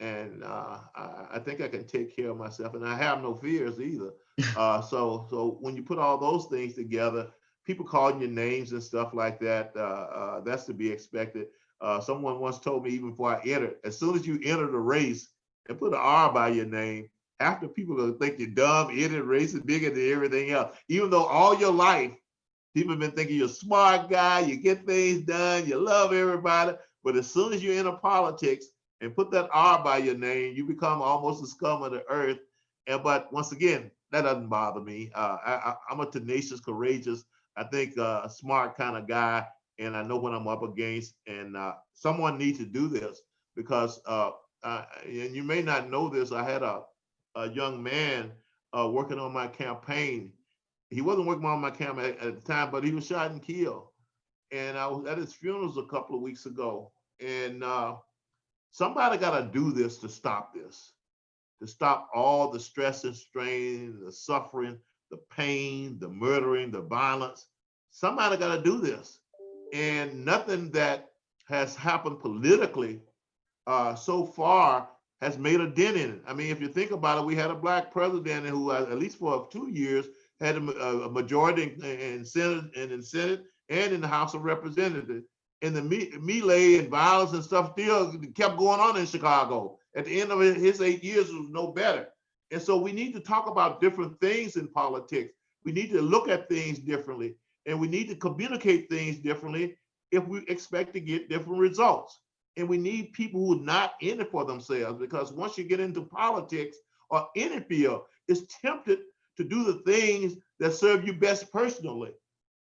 And I think I can take care of myself, and I have no fears either. So when you put all those things together, people calling your names and stuff like that, that's to be expected. Someone once told me, even before I entered, as soon as you enter the race and put an R by your name, half the people are gonna think you're dumb, idiot, racist, bigot, and everything else. Even though all your life, people have been thinking you're a smart guy, you get things done, you love everybody. But as soon as you enter politics, and put that R by your name, you become almost the scum of the earth. But once again, that doesn't bother me. I'm a tenacious, courageous, I think smart kind of guy, and I know what I'm up against. And someone needs to do this because, and you may not know this, I had a young man working on my campaign. He wasn't working on my campaign at the time, but he was shot and killed. And I was at his funerals a couple of weeks ago. And somebody got to do this to stop this, to stop all the stress and strain, the suffering, the pain, the murdering, the violence. Somebody got to do this. And nothing that has happened politically so far has made a dent in it. I mean, if you think about it, we had a black president who, at least for 2 years, had a majority in Senate and in the House of Representatives. And the melee and violence and stuff still kept going on in Chicago. At the end of his 8 years, it was no better. And so we need to talk about different things in politics. We need to look at things differently, and we need to communicate things differently if we expect to get different results. And we need people who are not in it for themselves, because once you get into politics or any field, it's tempted to do the things that serve you best personally.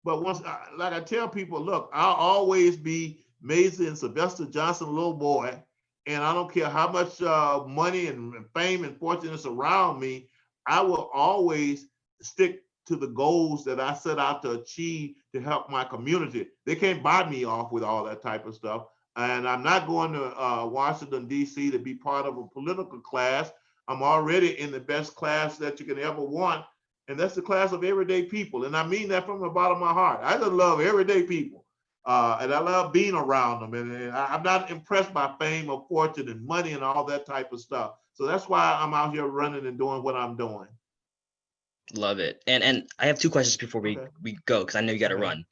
But once, like I tell people, look, I'll always be Maisie and Sylvester Johnson, little boy, and I don't care how much money and fame and fortune is around me. I will always stick to the goals that I set out to achieve to help my community. They can't buy me off with all that type of stuff. And I'm not going to Washington, D.C. to be part of a political class. I'm already in the best class that you can ever want. And that's the class of everyday people. And I mean that from the bottom of my heart. I just love everyday people. And I love being around them. And I'm not impressed by fame or fortune and money and all that type of stuff. So that's why I'm out here running and doing what I'm doing. Love it. And I have 2 questions before we go, because I know you got to run.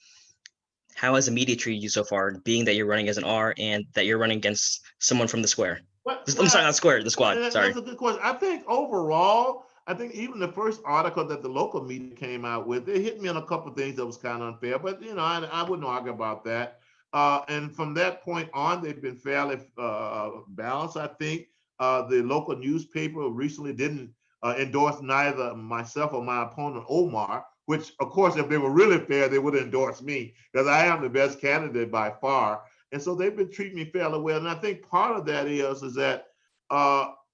How has the media treated you so far, being that you're running as an R and that you're running against someone from the square? I'm sorry, not square, the squad. Sorry. That's a good question. I think overall, even the first article that the local media came out with, it hit me on a couple of things that was kind of unfair, but I wouldn't argue about that. And from that point on, they've been fairly balanced. I think the local newspaper recently didn't endorse neither myself or my opponent, Omar, which, of course, if they were really fair, they would endorse me, because I am the best candidate by far. And so they've been treating me fairly well. And I think part of that is that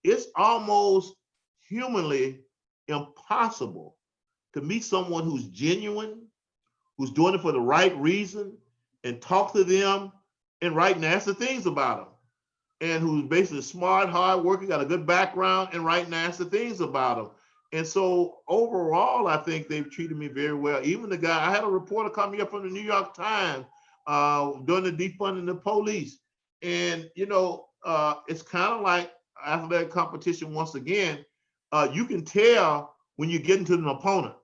it's almost humanly impossible to meet someone who's genuine, who's doing it for the right reason, and talk to them and write nasty things about them, and who's basically smart, hardworking, got a good background, and write nasty things about them. And so overall, I think they've treated me very well. Even the guy, I had a reporter come here from the New York Times during the defunding the police. And, it's kind of like athletic competition once again, you can tell when you're getting to an opponent.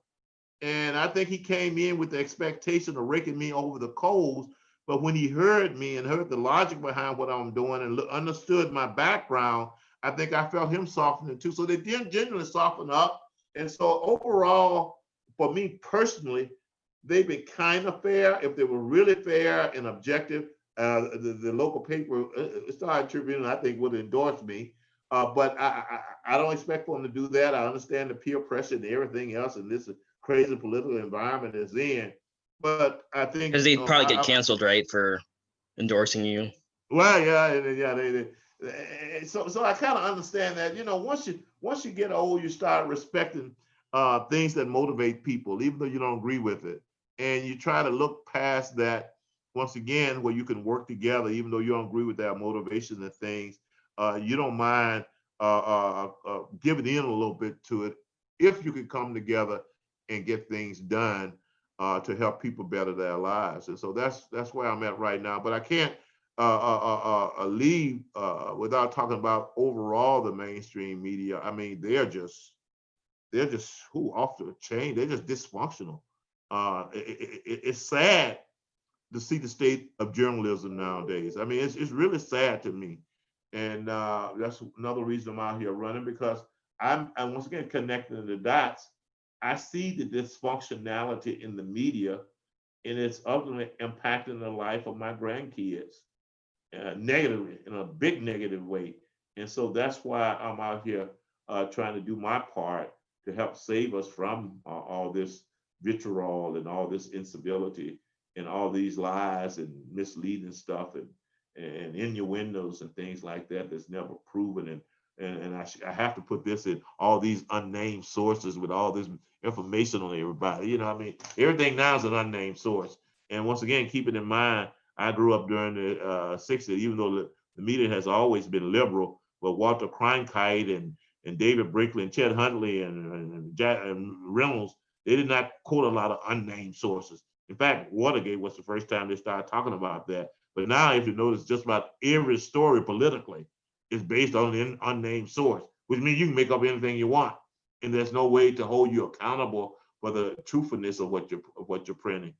And I think he came in with the expectation of raking me over the coals. But when he heard me and heard the logic behind what I'm doing and understood my background, I think I felt him softening too. So they did genuinely soften up. And so overall, for me personally, they've been kind of fair. If they were really fair and objective, the local paper, Star Tribune, I think, would endorse me. But I don't expect for them to do that. I understand the peer pressure and everything else in this crazy political environment is in. But I think because they'd probably get canceled, right, for endorsing you. Well, yeah. So I kind of understand that. Once you get old, you start respecting things that motivate people, even though you don't agree with it, and you try to look past that. Once again, where you can work together, even though you don't agree with their motivation and things, you don't mind giving in a little bit to it if you can come together and get things done to help people better their lives. And so that's where I'm at right now. But I can't leave without talking about overall the mainstream media. I mean, they're just off the chain. They're just dysfunctional. It's sad to see the state of journalism nowadays. I mean, it's really sad to me. And that's another reason I'm out here running, because I'm once again connecting the dots. I see the dysfunctionality in the media, and it's ultimately impacting the life of my grandkids negatively, in a big negative way. And so that's why I'm out here trying to do my part to help save us from all this vitriol and all this incivility and all these lies and misleading stuff and innuendos and things like that that's never proven. And I have to put this in all these unnamed sources with all this information on everybody. I mean, everything now is an unnamed source. And once again, keep it in mind, I grew up during the 60s, even though The media has always been liberal, but Walter Cronkite and David Brinkley and Chet Huntley and Reynolds, they did not quote a lot of unnamed sources. In fact, Watergate was the first time they started talking about that. But now, if you notice, just about every story politically is based on an unnamed source, which means you can make up anything you want, and there's no way to hold you accountable for the truthfulness of what you're printing.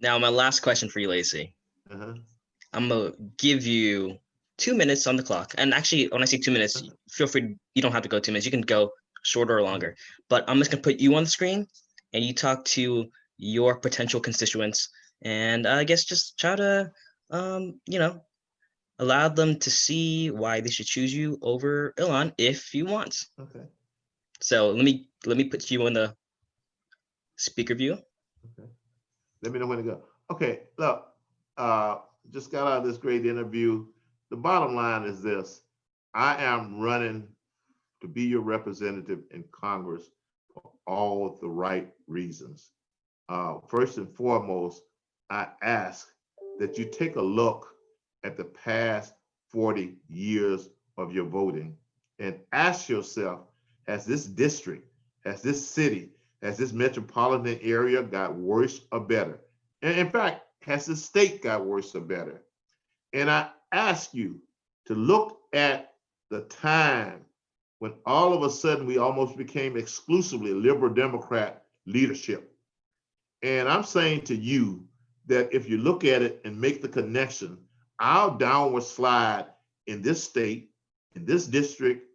Now, my last question for you, Lacy. I'm gonna give you 2 minutes on the clock. And actually, when I say 2 minutes, feel free, you don't have to go 2 minutes. You can go shorter or longer. But I'm just gonna put you on the screen and you talk to your potential constituents. And I guess just try to, allow them to see why they should choose you over Ilhan if you want. Okay. So let me put you in the speaker view. Okay. Let me know when to go. Okay, look, just got out of this great interview. The bottom line is this: I am running to be your representative in Congress for all the right reasons. First and foremost, I ask that you take a look at the past 40 years of your voting and ask yourself, has this district, has this city, has this metropolitan area got worse or better? And in fact, has the state got worse or better? And I ask you to look at the time when all of a sudden we almost became exclusively liberal Democrat leadership. And I'm saying to you that if you look at it and make the connection, our downward slide in this state, in this district,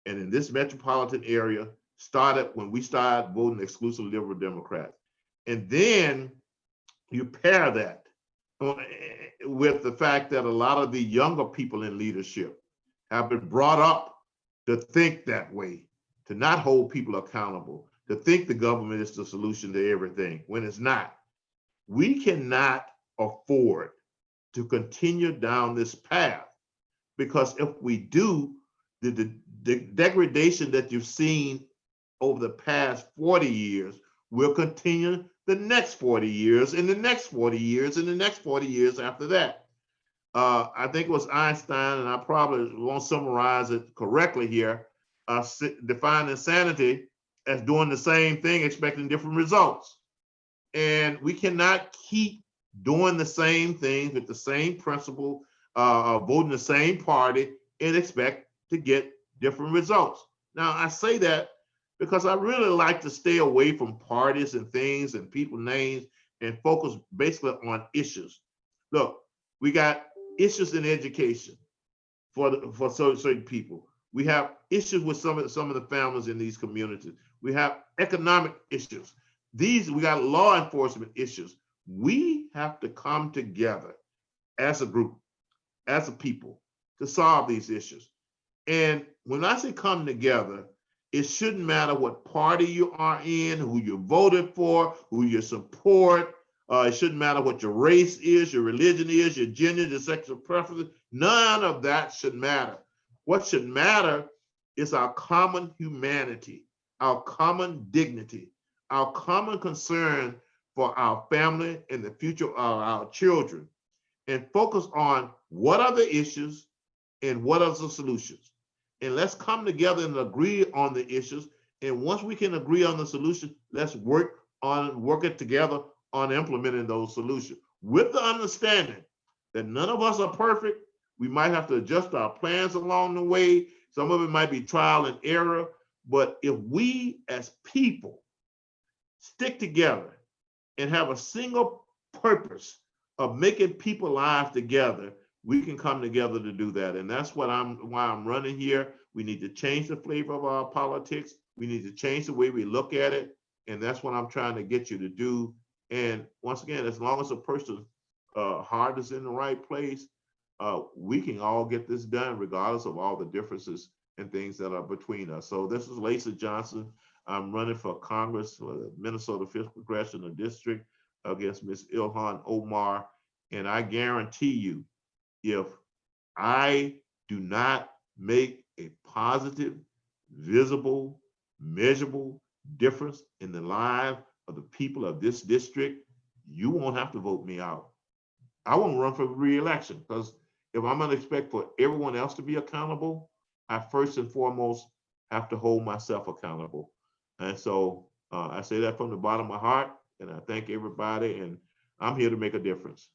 and in this metropolitan area started when we started voting exclusively liberal Democrats. And then you pair that with the fact that a lot of the younger people in leadership have been brought up to think that way, to not hold people accountable, to think the government is the solution to everything when it's not. We cannot afford to continue down this path, because if we do, the degradation that you've seen over the past 40 years will continue the next 40 years and the next 40 years and the next 40 years after that. I think it was Einstein, and I probably won't summarize it correctly here, defined insanity as doing the same thing, expecting different results. And we cannot keep doing the same things with the same principle, voting the same party, and expect to get different results. Now, I say that because I really like to stay away from parties and things and people names and focus basically on issues. Look, we got issues in education for certain people. We have issues with some of the families in these communities. We have economic issues. We got law enforcement issues. We have to come together as a group, as a people, to solve these issues. And when I say come together, it shouldn't matter what party you are in, who you voted for, who you support. It shouldn't matter what your race is, your religion is, your gender, your sexual preference. None of that should matter. What should matter is our common humanity, our common dignity, our common concern for our family and the future of our children, and focus on what are the issues and what are the solutions. And let's come together and agree on the issues. And once we can agree on the solution, let's work it together on implementing those solutions, with the understanding that none of us are perfect. We might have to adjust our plans along the way. Some of it might be trial and error. But if we as people stick together and have a single purpose of making people lives together, we can come together to do that. And that's why I'm running here. We need to change the flavor of our politics. We need to change the way we look at it. And that's what I'm trying to get you to do. And once again, as long as a person's heart is in the right place, we can all get this done regardless of all the differences and things that are between us. So this is Lacy Johnson. I'm running for Congress, Minnesota 5th Congressional District, against Ms. Ilhan Omar. And I guarantee you, if I do not make a positive, visible, measurable difference in the lives of the people of this district, you won't have to vote me out. I won't run for re-election, because if I'm going to expect for everyone else to be accountable, I first and foremost have to hold myself accountable. And so I say that from the bottom of my heart, and I thank everybody, and I'm here to make a difference.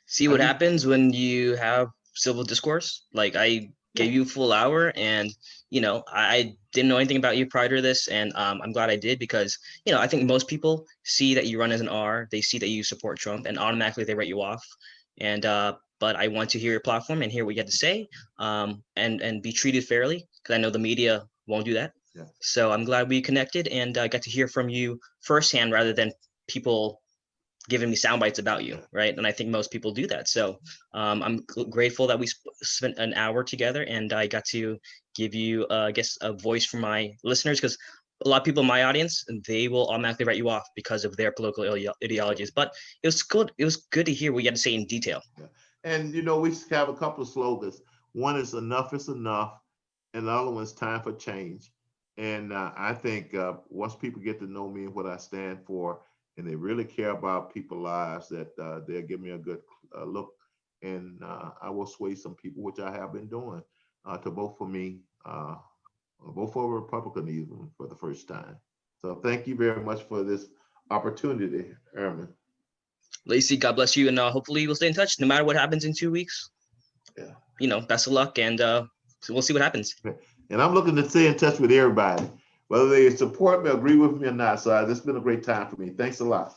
See what happens when you have civil discourse. Like I gave you a full hour, and I didn't know anything about you prior to this, and I'm glad I did, because I think most people see that you run as an R, they see that you support Trump, and automatically they write you off. And but I want to hear your platform and hear what you have to say, and be treated fairly, because I know the media won't do that. Yeah. So I'm glad we connected, and got to hear from you firsthand rather than people giving me sound bites about you, right? And I think most people do that. So I'm grateful that we spent an hour together, and I got to give you, I guess, a voice for my listeners, because a lot of people in my audience, they will automatically write you off because of their political ideologies. But it was good. It was good to hear what you had to say in detail. Yeah. And we have a couple of slogans. One is enough is enough, and the other one is time for change. And I think once people get to know me and what I stand for, and they really care about people's lives, that they'll give me a good look, and I will sway some people, which I have been doing, to vote for me, vote for a Republican even for the first time. So thank you very much for this opportunity, Erman. Lacy, God bless you, and hopefully we'll stay in touch no matter what happens in 2 weeks. Yeah. Best of luck, and so we'll see what happens. And I'm looking to stay in touch with everybody, whether they support me, agree with me or not. So it's been a great time for me. Thanks a lot.